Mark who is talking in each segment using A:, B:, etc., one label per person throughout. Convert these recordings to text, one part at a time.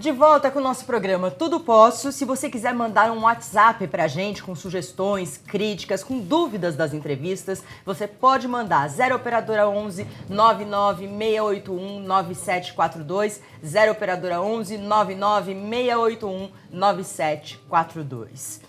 A: De volta com o nosso programa Tudo Posso. Se você quiser mandar um WhatsApp pra gente com sugestões, críticas, com dúvidas das entrevistas, você pode mandar 0 operadora 11 99681 9742, 0 operadora 11 99681 9742.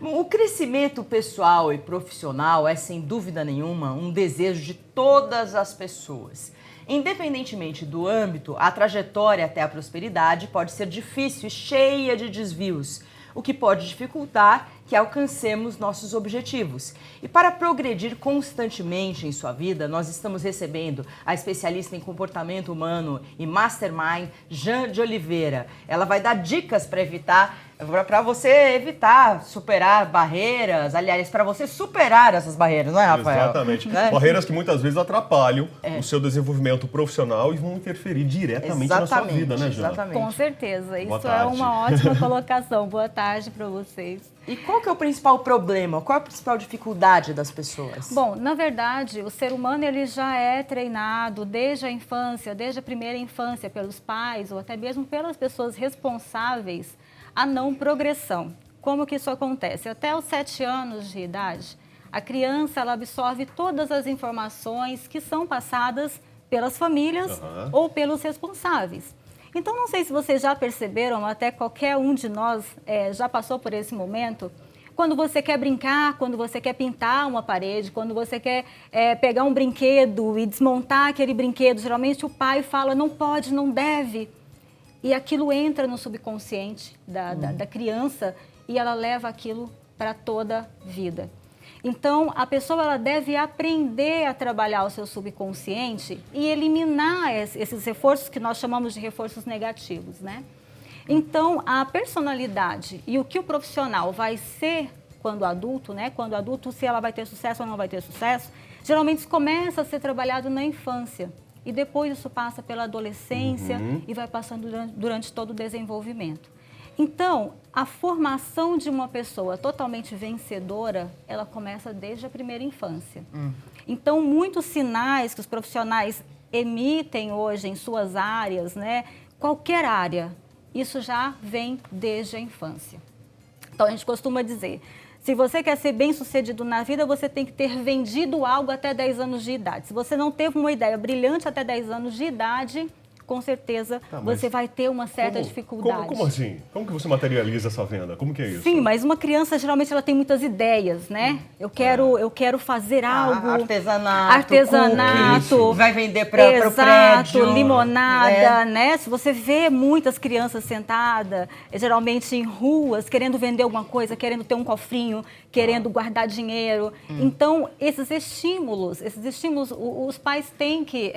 A: O crescimento pessoal e profissional é, sem dúvida nenhuma, um desejo de todas as pessoas. Independentemente do âmbito, a trajetória até a prosperidade pode ser difícil e cheia de desvios, o que pode dificultar que alcancemos nossos objetivos. E para progredir constantemente em sua vida, nós estamos recebendo a especialista em comportamento humano e mastermind, Jan de Oliveira. Ela vai dar dicas para você evitar, superar barreiras, aliás, para você superar essas barreiras, não é, Rafael?
B: Exatamente. Barreiras que muitas vezes atrapalham o seu desenvolvimento profissional e vão interferir diretamente na sua vida, né, Jan?
A: Exatamente.
C: Com certeza.
B: Boa
C: Isso
B: tarde.
C: é uma ótima colocação. Boa tarde para vocês.
A: E qual que é o principal problema? Qual é a principal dificuldade das pessoas?
C: Bom, na verdade, o ser humano ele já é treinado desde a infância, desde a primeira infância, pelos pais ou até mesmo pelas pessoas responsáveis a não progressão. Como que isso acontece? Até os 7 anos de idade, a criança ela absorve todas as informações que são passadas pelas famílias ou pelos responsáveis. Então, não sei se vocês já perceberam, até qualquer um de nós já passou por esse momento, quando você quer brincar, quando você quer pintar uma parede, quando você quer pegar um brinquedo e desmontar aquele brinquedo, geralmente o pai fala, não pode, não deve. E aquilo entra no subconsciente da criança e ela leva aquilo para toda a vida. Então, a pessoa ela deve aprender a trabalhar o seu subconsciente e eliminar esses reforços que nós chamamos de reforços negativos, né? Então, a personalidade e o que o profissional vai ser quando adulto, né? Quando adulto, se ela vai ter sucesso ou não vai ter sucesso, geralmente isso começa a ser trabalhado na infância. E depois isso passa pela adolescência e vai passando durante todo o desenvolvimento. Então, a formação de uma pessoa totalmente vencedora, ela começa desde a primeira infância. Então, muitos sinais que os profissionais emitem hoje em suas áreas, né, qualquer área, isso já vem desde a infância. Então, a gente costuma dizer, se você quer ser bem-sucedido na vida, você tem que ter vendido algo até 10 anos de idade. Se você não teve uma ideia brilhante até 10 anos de idade, com certeza você vai ter uma certa dificuldade.
B: Como assim? Como que você materializa essa venda? Como que é isso?
C: Sim, mas uma criança geralmente ela tem muitas ideias, né? Eu quero fazer algo. Artesanato.
A: Vai vender para o prédio.
C: Limonada, né? Se você vê muitas crianças sentadas, geralmente em ruas, querendo vender alguma coisa, querendo ter um cofrinho, querendo guardar dinheiro. Então, esses estímulos, os pais têm que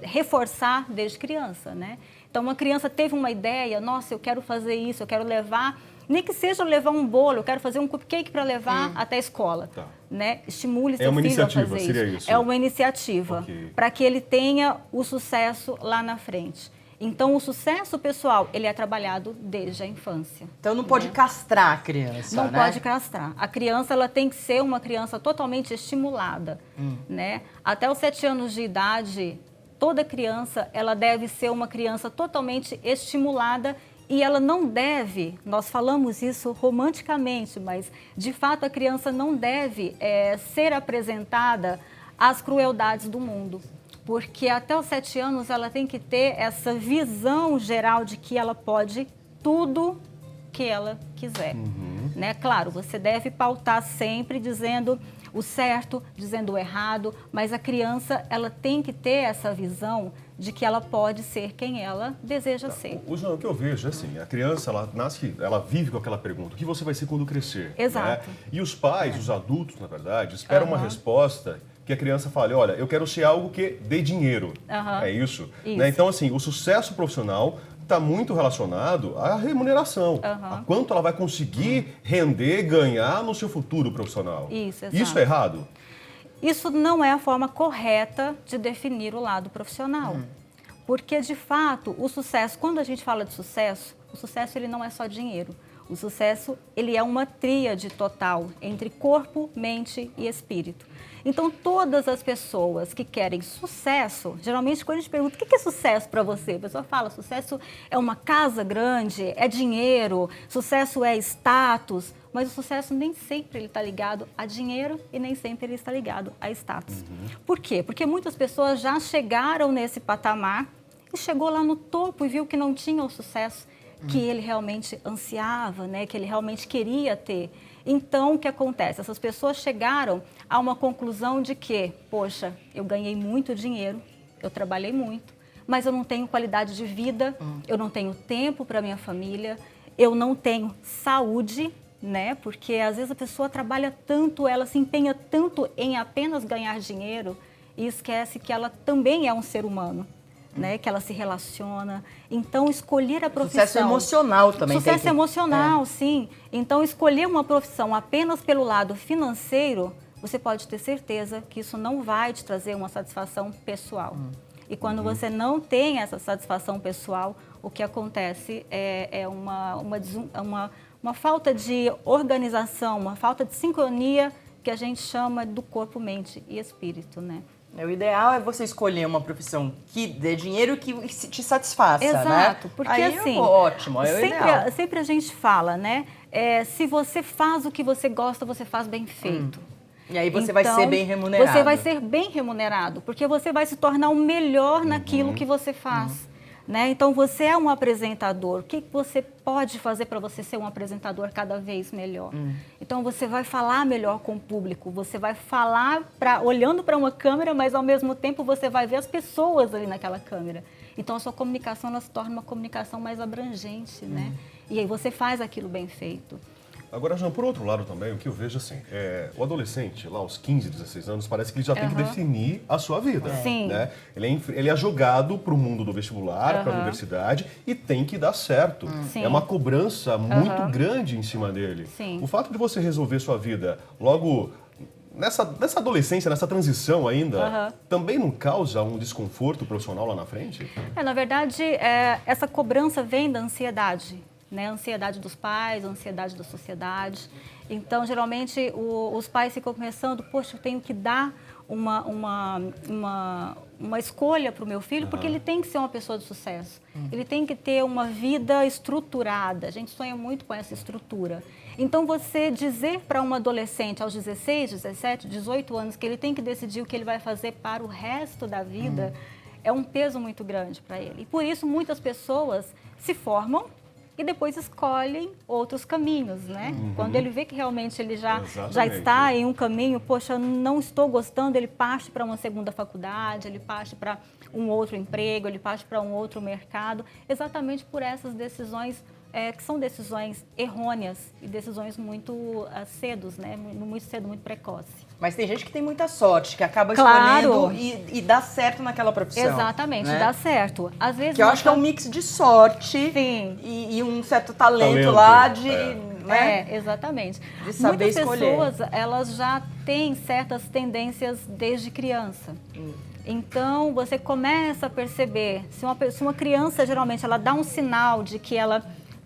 C: reforçar desde criança. Né? Então, uma criança teve uma ideia, nossa, eu quero fazer isso, eu quero levar, nem que seja levar um bolo, eu quero fazer um cupcake para levar até a escola. Né? Estimule seu filho a fazer isso.
B: Seria isso.
C: É uma iniciativa para que ele tenha o sucesso lá na frente. Então, o sucesso pessoal, ele é trabalhado desde a infância.
A: Então, não pode castrar a criança,
C: Não pode castrar. A criança, ela tem que ser uma criança totalmente estimulada, né? Até os 7 anos de idade, toda criança, ela deve ser uma criança totalmente estimulada e ela não deve, nós falamos isso romanticamente, mas de fato a criança não deve ser apresentada às crueldades do mundo. Porque até os 7 anos ela tem que ter essa visão geral de que ela pode tudo que ela quiser. Né? Claro, você deve pautar sempre dizendo o certo, dizendo o errado, mas a criança ela tem que ter essa visão de que ela pode ser quem ela deseja ser.
B: O que eu vejo é assim, a criança ela nasce, ela vive com aquela pergunta, o que você vai ser quando crescer?
C: Exato.
B: Né? E os pais, os adultos, na verdade, esperam uma resposta que a criança fale, olha, eu quero ser algo que dê dinheiro. É isso? Né? Então, assim, o sucesso profissional está muito relacionado à remuneração, a quanto ela vai conseguir render, ganhar no seu futuro profissional. Isso é errado?
C: Isso não é a forma correta de definir o lado profissional. Porque, de fato, o sucesso, quando a gente fala de sucesso, o sucesso ele não é só dinheiro. O sucesso, ele é uma tríade total entre corpo, mente e espírito. Então, todas as pessoas que querem sucesso, geralmente quando a gente pergunta o que é sucesso para você, a pessoa fala, sucesso é uma casa grande, é dinheiro, sucesso é status, mas o sucesso nem sempre ele está ligado a dinheiro e nem sempre ele está ligado a status. Por quê? Porque muitas pessoas já chegaram nesse patamar e chegou lá no topo e viu que não tinha o sucesso que ele realmente ansiava, né? Que ele realmente queria ter. Então, o que acontece? Essas pessoas chegaram a uma conclusão de que, poxa, eu ganhei muito dinheiro, eu trabalhei muito, mas eu não tenho qualidade de vida, eu não tenho tempo para minha família, eu não tenho saúde, né? Porque às vezes a pessoa trabalha tanto, ela se empenha tanto em apenas ganhar dinheiro e esquece que ela também é um ser humano. Né, que ela se relaciona. Então, escolher a profissão...
A: Sucesso emocional também.
C: Sucesso emocional, sim. Então, escolher uma profissão apenas pelo lado financeiro, você pode ter certeza que isso não vai te trazer uma satisfação pessoal. E quando você não tem essa satisfação pessoal, o que acontece é uma falta de organização, uma falta de sincronia que a gente chama do corpo, mente e espírito, né?
A: O ideal é você escolher uma profissão que dê dinheiro e que te satisfaça,
C: Exato,
A: né?
C: porque
A: aí
C: assim,
A: ótimo, é o ideal.
C: Sempre a gente fala, né? Se você faz o que você gosta, você faz bem feito.
A: E aí você vai ser bem remunerado.
C: Você vai ser bem remunerado, porque você vai se tornar o melhor naquilo que você faz. Né? Então, você é um apresentador. O que você pode fazer para você ser um apresentador cada vez melhor? Então, você vai falar melhor com o público, você vai falar olhando para uma câmera, mas ao mesmo tempo você vai ver as pessoas ali naquela câmera. Então, a sua comunicação ela se torna uma comunicação mais abrangente, né? E aí você faz aquilo bem feito.
B: Agora, Jean, por outro lado também, o que eu vejo assim, o adolescente, lá aos 15, 16 anos, parece que ele já tem que definir a sua vida.
C: Sim.
B: Né? Ele é jogado para o mundo do vestibular, para a universidade, e tem que dar certo.
C: Sim.
B: É uma cobrança muito grande em cima dele.
C: Sim.
B: O fato de você resolver sua vida logo nessa adolescência, nessa transição ainda, também não causa um desconforto profissional lá na frente?
C: Na verdade, essa cobrança vem da ansiedade. Né, a ansiedade dos pais, a ansiedade da sociedade. Então, geralmente, os pais ficam pensando, poxa, eu tenho que dar uma escolha para o meu filho, porque ele tem que ser uma pessoa de sucesso. Ele tem que ter uma vida estruturada. A gente sonha muito com essa estrutura. Então, você dizer para um adolescente aos 16, 17, 18 anos que ele tem que decidir o que ele vai fazer para o resto da vida, é um peso muito grande para ele. E por isso, muitas pessoas se formam e depois escolhem outros caminhos, né? Quando ele vê que realmente ele já está em um caminho, poxa, não estou gostando, ele parte para uma segunda faculdade, ele parte para um outro emprego, ele parte para um outro mercado, exatamente por essas decisões que são decisões errôneas e decisões muito cedos, né? Muito cedo, muito precoce.
A: Mas tem gente que tem muita sorte, que acaba escolhendo e dá certo naquela profissão.
C: Exatamente, né? Dá certo. Às vezes
A: que eu acho que é um mix de sorte e um certo talento lá de... Né?
C: Exatamente.
A: De saber escolher.
C: Muitas pessoas, elas já têm certas tendências desde criança. Então, você começa a perceber, se uma criança, geralmente, ela dá um sinal de que ela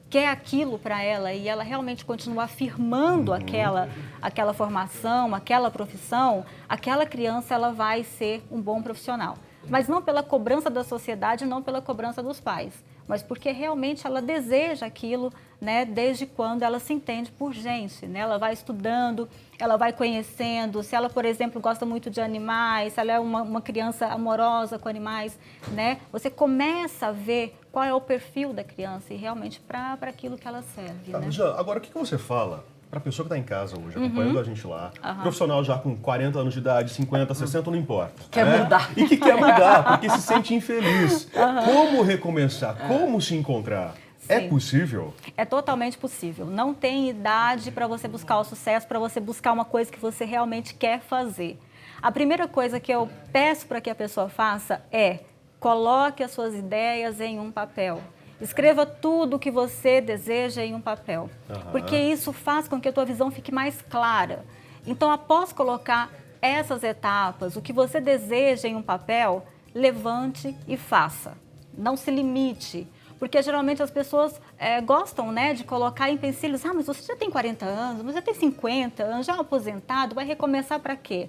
C: quer aquilo para ela e ela realmente continua afirmando aquela formação, aquela profissão, aquela criança ela vai ser um bom profissional. Mas não pela cobrança da sociedade, não pela cobrança dos pais, mas porque realmente ela deseja aquilo, né, desde quando ela se entende por gente, né? Ela vai estudando, ela vai conhecendo, se ela, por exemplo, gosta muito de animais, se ela é uma criança amorosa com animais, né? Você começa a ver qual é o perfil da criança e realmente para aquilo que ela serve. Né?
B: Já, agora, o que você fala para a pessoa que está em casa hoje, acompanhando a gente lá, profissional já com 40 anos de idade, 50, 60, não importa.
A: Quer mudar.
B: E que quer mudar, porque se sente infeliz. Como recomeçar? Como se encontrar? Sim. É possível?
C: É totalmente possível. Não tem idade para você buscar o sucesso, para você buscar uma coisa que você realmente quer fazer. A primeira coisa que eu peço para que a pessoa faça é coloque as suas ideias em um papel. Escreva tudo o que você deseja em um papel, porque isso faz com que a tua visão fique mais clara. Então, após colocar essas etapas, o que você deseja em um papel, levante e faça. Não se limite, Porque geralmente as pessoas gostam, né, de colocar empecilhos. Ah, mas você já tem 40 anos, mas já tem 50 anos, já é aposentado, vai recomeçar para quê?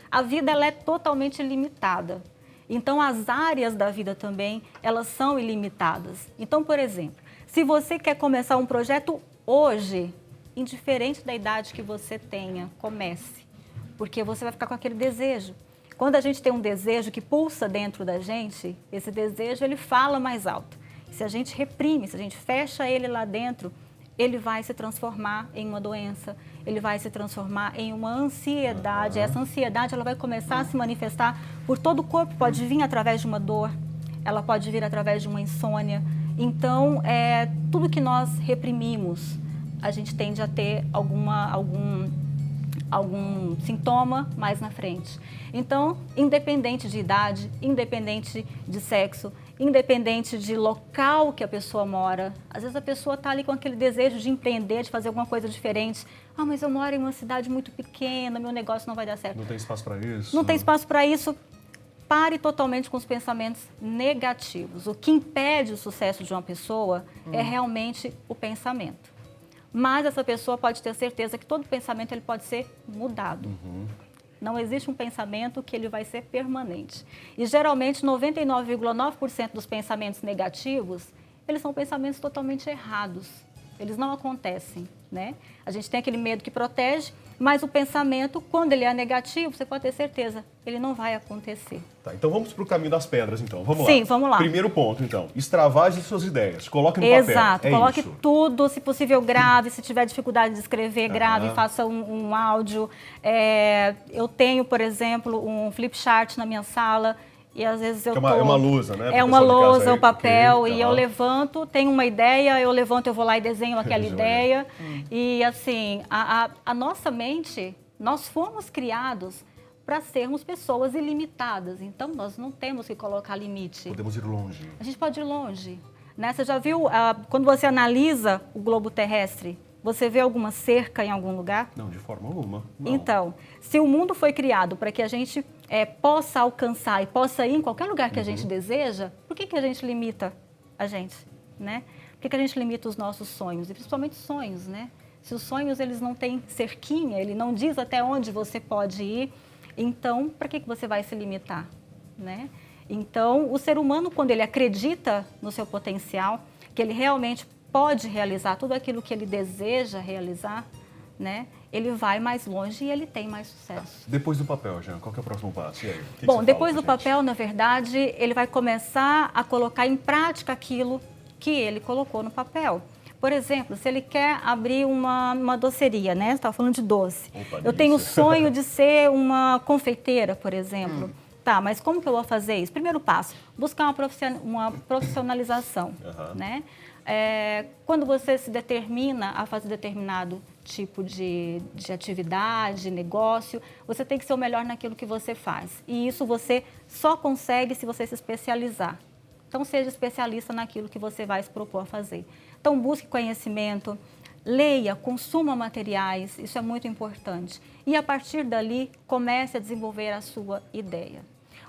C: A vida ela é totalmente limitada. Então, as áreas da vida também, elas são ilimitadas. Então, por exemplo, se você quer começar um projeto hoje, indiferente da idade que você tenha, comece. Porque você vai ficar com aquele desejo. Quando a gente tem um desejo que pulsa dentro da gente, esse desejo, ele fala mais alto. Se a gente reprime, se a gente fecha ele lá dentro, ele vai se transformar em uma doença, ele vai se transformar em uma ansiedade. Essa ansiedade ela vai começar a se manifestar por todo o corpo, pode vir através de uma dor, ela pode vir através de uma insônia. Então, tudo que nós reprimimos, a gente tende a ter algum sintoma mais na frente. Então, independente de idade, independente de sexo, independente de local que a pessoa mora, às vezes a pessoa está ali com aquele desejo de empreender, de fazer alguma coisa diferente. Ah, mas eu moro em uma cidade muito pequena, meu negócio não vai dar certo.
B: Não tem espaço para isso.
C: Não tem espaço para isso. Pare totalmente com os pensamentos negativos. O que impede o sucesso de uma pessoa é realmente o pensamento. Mas essa pessoa pode ter certeza que todo pensamento ele pode ser mudado. Não existe um pensamento que ele vai ser permanente. E geralmente 99,9% dos pensamentos negativos, eles são pensamentos totalmente errados. Eles não acontecem, né? A gente tem aquele medo que protege, mas o pensamento, quando ele é negativo, você pode ter certeza, ele não vai acontecer.
B: Tá, então vamos para o caminho das pedras, então. Vamos lá.
C: Sim, vamos lá.
B: Primeiro ponto, então. Extravase suas ideias. Coloque no
C: Exato.
B: papel.
C: Exato. Coloque
B: isso.
C: tudo, se possível, grave. Se tiver dificuldade de escrever, grave, faça um áudio. Eu tenho, por exemplo, um flip chart na minha sala. E às vezes eu
B: é uma lousa, né?
C: É uma lousa, o papel,
B: okay.
C: E eu levanto, tenho uma ideia, eu levanto, eu vou lá e desenho aquela ideia. E assim, a nossa mente, nós fomos criados para sermos pessoas ilimitadas. Então, nós não temos que colocar limite.
B: Podemos ir longe.
C: A gente pode ir longe. Né? Você já viu, quando você analisa o globo terrestre, você vê alguma cerca em algum lugar?
B: Não, de forma alguma. Não.
C: Então, se o mundo foi criado para que a gente possa alcançar e possa ir em qualquer lugar que a gente deseja, por que a gente limita a gente? Né? Por que a gente limita os nossos sonhos? E principalmente sonhos, né? Se os sonhos eles não têm cerquinha, ele não diz até onde você pode ir, então, para que você vai se limitar? Né? Então, o ser humano, quando ele acredita no seu potencial, que ele realmente pode realizar tudo aquilo que ele deseja realizar, né? Ele vai mais longe e ele tem mais sucesso.
B: Depois do papel, Jean, qual que é o próximo passo? E aí?
C: Bom, depois do papel, na verdade, ele vai começar a colocar em prática aquilo que ele colocou no papel. Por exemplo, se ele quer abrir uma doceria, né? Você estava falando de doce.
B: Opa,
C: eu tenho o sonho de ser uma confeiteira, por exemplo. Tá, mas como que eu vou fazer isso? Primeiro passo, buscar uma profissionalização, né? Quando você se determina a fazer determinado tipo de atividade, negócio, você tem que ser o melhor naquilo que você faz. E isso você só consegue se você se especializar. Então, seja especialista naquilo que você vai se propor a fazer. Então, busque conhecimento, leia, consuma materiais, isso é muito importante. E, a partir dali, comece a desenvolver a sua ideia.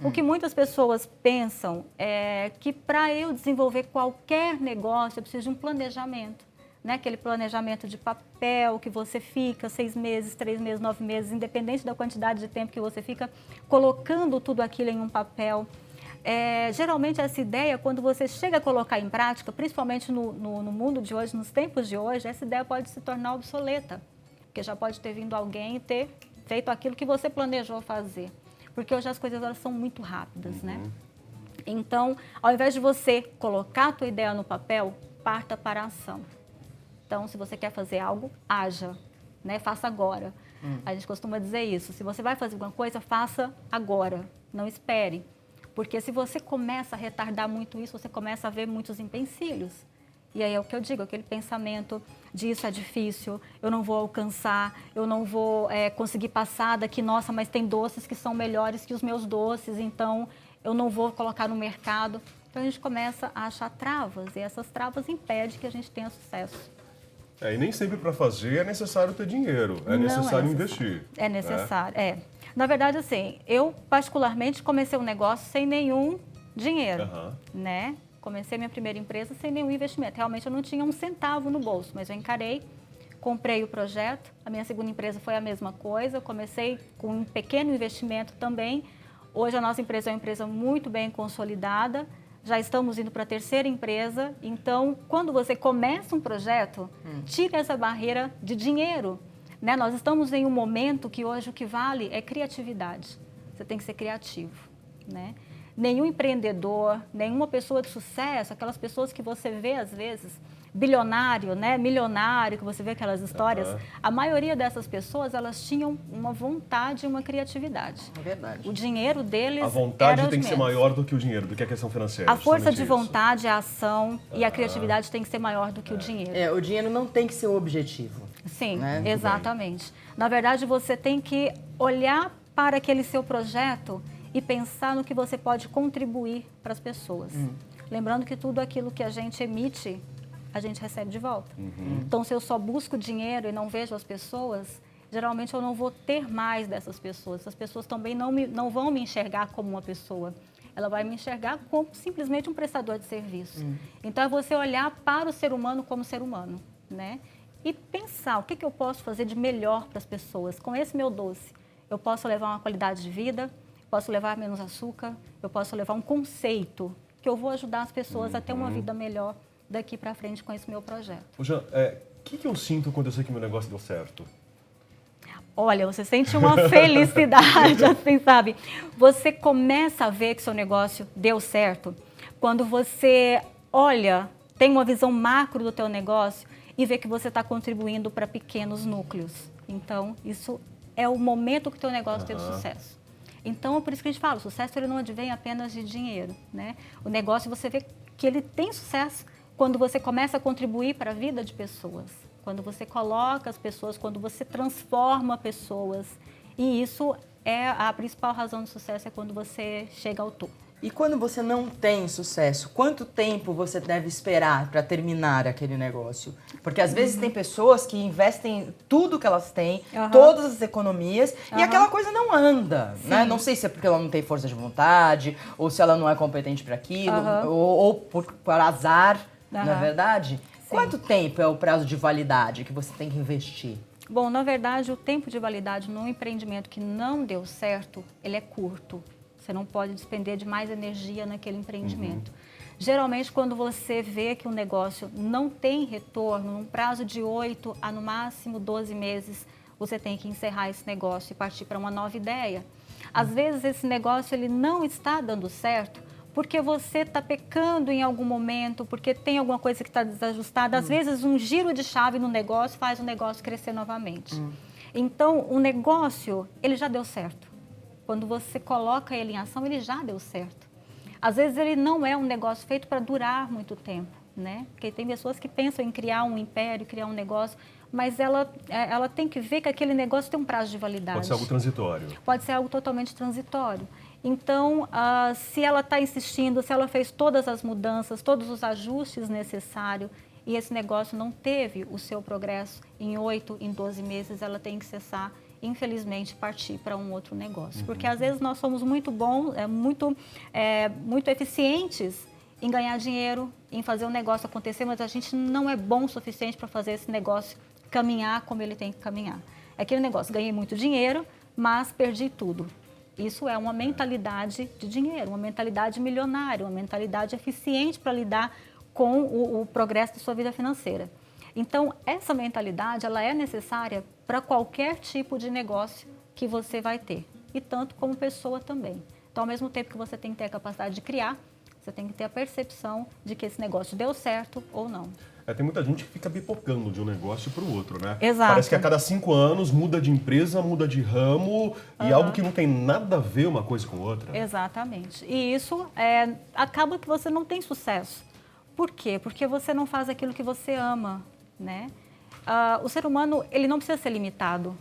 C: O que muitas pessoas pensam é que para eu desenvolver qualquer negócio, eu preciso de um planejamento. Né? Aquele planejamento de papel que você fica 6 meses, 3 meses, 9 meses, independente da quantidade de tempo que você fica colocando tudo aquilo em um papel. Geralmente essa ideia, quando você chega a colocar em prática, principalmente no mundo de hoje, nos tempos de hoje, essa ideia pode se tornar obsoleta. Porque já pode ter vindo alguém e ter feito aquilo que você planejou fazer. Porque hoje as coisas elas são muito rápidas, né? Então, ao invés de você colocar a tua ideia no papel, parta para a ação. Então, se você quer fazer algo, haja, né? Faça agora. A gente costuma dizer isso. Se você vai fazer alguma coisa, faça agora. Não espere. Porque se você começa a retardar muito isso, você começa a ver muitos empecilhos. E aí é o que eu digo, aquele pensamento de isso é difícil, eu não vou alcançar, eu não vou conseguir passar daqui, nossa, mas tem doces que são melhores que os meus doces, então eu não vou colocar no mercado. Então a gente começa a achar travas e essas travas impedem que a gente tenha sucesso.
B: E nem sempre para fazer é necessário ter dinheiro, é necessário investir.
C: É necessário, Na verdade, assim, eu particularmente comecei um negócio sem nenhum dinheiro, né? Comecei minha primeira empresa sem nenhum investimento. Realmente eu não tinha um centavo no bolso, mas eu encarei, comprei o projeto. A minha segunda empresa foi a mesma coisa. Eu comecei com um pequeno investimento também. Hoje a nossa empresa é uma empresa muito bem consolidada. Já estamos indo para a terceira empresa. Então, quando você começa um projeto, tira essa barreira de dinheiro. Né? Nós estamos em um momento que hoje o que vale é criatividade. Você tem que ser criativo. Né? Nenhum empreendedor, nenhuma pessoa de sucesso, aquelas pessoas que você vê às vezes, bilionário, né? Milionário, que você vê aquelas histórias, a maioria dessas pessoas, elas tinham uma vontade e uma criatividade.
A: É verdade.
C: O dinheiro deles
B: a vontade
C: era
B: tem que ser maior do que o dinheiro, do que a questão financeira.
C: A força de vontade, a ação e a criatividade tem que ser maior do que o dinheiro.
A: O dinheiro não tem que ser o objetivo.
C: Sim,
A: né?
C: Exatamente. Na verdade, você tem que olhar para aquele seu projeto e pensar no que você pode contribuir para as pessoas. Lembrando que tudo aquilo que a gente emite, a gente recebe de volta. Então, se eu só busco dinheiro e não vejo as pessoas, geralmente eu não vou ter mais dessas pessoas. As pessoas também não vão me enxergar como uma pessoa. Ela vai me enxergar como simplesmente um prestador de serviço. Então, é você olhar para o ser humano como ser humano, né? E pensar o que eu posso fazer de melhor para as pessoas. Com esse meu doce, eu posso levar uma qualidade de vida, posso levar menos açúcar, eu posso levar um conceito que eu vou ajudar as pessoas a ter uma vida melhor daqui para frente com esse meu projeto.
B: Jean, que eu sinto quando eu sei que meu negócio deu certo?
C: Olha, você sente uma felicidade, assim, sabe? Você começa a ver que seu negócio deu certo quando você olha, tem uma visão macro do teu negócio e vê que você está contribuindo para pequenos núcleos. Então, isso é o momento que o teu negócio teve sucesso. Então, é por isso que a gente fala, o sucesso ele não advém apenas de dinheiro, né? O negócio, você vê que ele tem sucesso quando você começa a contribuir para a vida de pessoas, quando você coloca as pessoas, quando você transforma pessoas. E isso é a principal razão do sucesso, é quando você chega ao topo.
A: E quando você não tem sucesso, quanto tempo você deve esperar para terminar aquele negócio? Porque às vezes tem pessoas que investem tudo que elas têm, todas as economias, e aquela coisa não anda, né? Não sei se é porque ela não tem força de vontade, ou se ela não é competente para aquilo, ou por azar, não é verdade? Sim. Quanto tempo é o prazo de validade que você tem que investir?
C: Bom, na verdade, o tempo de validade num empreendimento que não deu certo, ele é curto. Você não pode despender de mais energia naquele empreendimento. Geralmente, quando você vê que um negócio não tem retorno, num prazo de 8 a no máximo 12 meses, você tem que encerrar esse negócio e partir para uma nova ideia. Às vezes, esse negócio ele não está dando certo porque você está pecando em algum momento, porque tem alguma coisa que está desajustada. Às vezes, um giro de chave no negócio faz o negócio crescer novamente. Então, o negócio, ele já deu certo. Quando você coloca ele em ação, ele já deu certo. Às vezes, ele não é um negócio feito para durar muito tempo, né? Porque tem pessoas que pensam em criar um império, criar um negócio, mas ela tem que ver que aquele negócio tem um prazo de validade.
B: Pode ser algo transitório.
C: Pode ser algo totalmente transitório. Então, se ela está insistindo, se ela fez todas as mudanças, todos os ajustes necessários, e esse negócio não teve o seu progresso em 8, em 12 meses, ela tem que cessar, infelizmente, partir para um outro negócio. Porque às vezes nós somos muito bons, muito eficientes em ganhar dinheiro, em fazer o negócio acontecer, mas a gente não é bom o suficiente para fazer esse negócio caminhar como ele tem que caminhar. É aquele negócio, ganhei muito dinheiro, mas perdi tudo. Isso é uma mentalidade de dinheiro, uma mentalidade milionária, uma mentalidade eficiente para lidar com o progresso da sua vida financeira. Então, essa mentalidade, ela é necessária para qualquer tipo de negócio que você vai ter, e tanto como pessoa também. Então, ao mesmo tempo que você tem que ter a capacidade de criar, você tem que ter a percepção de que esse negócio deu certo ou não.
B: Tem muita gente que fica bipocando de um negócio para o outro, né?
C: Exato.
B: Parece que a cada 5 anos muda de empresa, muda de ramo, e algo que não tem nada a ver uma coisa com outra.
C: Exatamente. E isso acaba que você não tem sucesso. Por quê? Porque você não faz aquilo que você ama, né? O ser humano, ele não precisa ser limitado.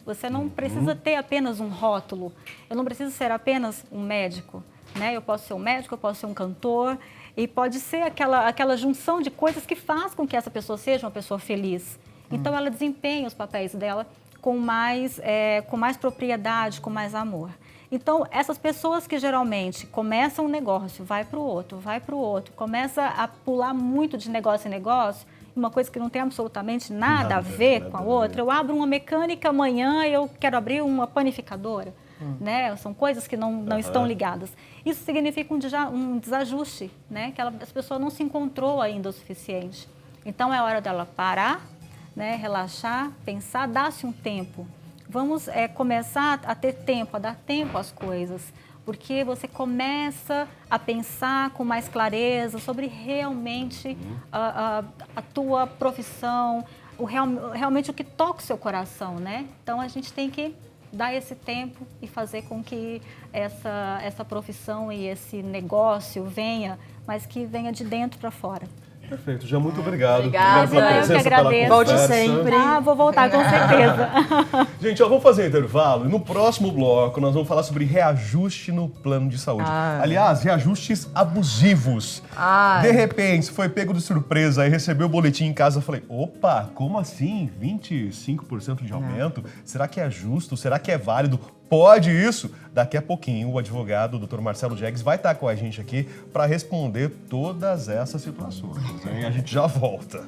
C: Você não precisa ter apenas um rótulo. Eu não preciso ser apenas um médico, né? Eu posso ser um médico, eu posso ser um cantor, e pode ser aquela junção de coisas que faz com que essa pessoa seja uma pessoa feliz. Então, ela desempenha os papéis dela com mais propriedade, com mais amor. Então, essas pessoas que geralmente começam um negócio, vai para o outro, começa a pular muito de negócio em negócio, uma coisa que não tem absolutamente nada a ver com a outra. Eu abro uma mecânica amanhã, eu quero abrir uma panificadora. Né? São coisas que não estão ligadas. Isso significa um desajuste, né? Que as pessoas não se encontrou ainda o suficiente. Então, é hora dela parar, né? Relaxar, pensar, dar-se um tempo. Vamos começar a ter tempo, a dar tempo às coisas, porque você começa a pensar com mais clareza sobre realmente a tua profissão, realmente o que toca o seu coração, né? Então, a gente tem que dar esse tempo e fazer com que essa profissão e esse negócio venha, mas que venha de dentro para fora.
B: Perfeito, já muito obrigado.
A: Obrigada,
B: pela presença,
C: eu que agradeço.
A: Volte sempre.
C: Vou voltar com certeza.
B: Gente, vamos fazer um intervalo e no próximo bloco nós vamos falar sobre reajuste no plano de saúde. Aliás, reajustes abusivos. De repente, foi pego de surpresa e recebeu o boletim em casa, falei, opa, como assim? 25% de aumento? Será que é justo? Será que é válido? Pode isso? Daqui a pouquinho o advogado, o Dr. Marcelo Jegues, vai estar com a gente aqui para responder todas essas situações. Hein? A gente já volta.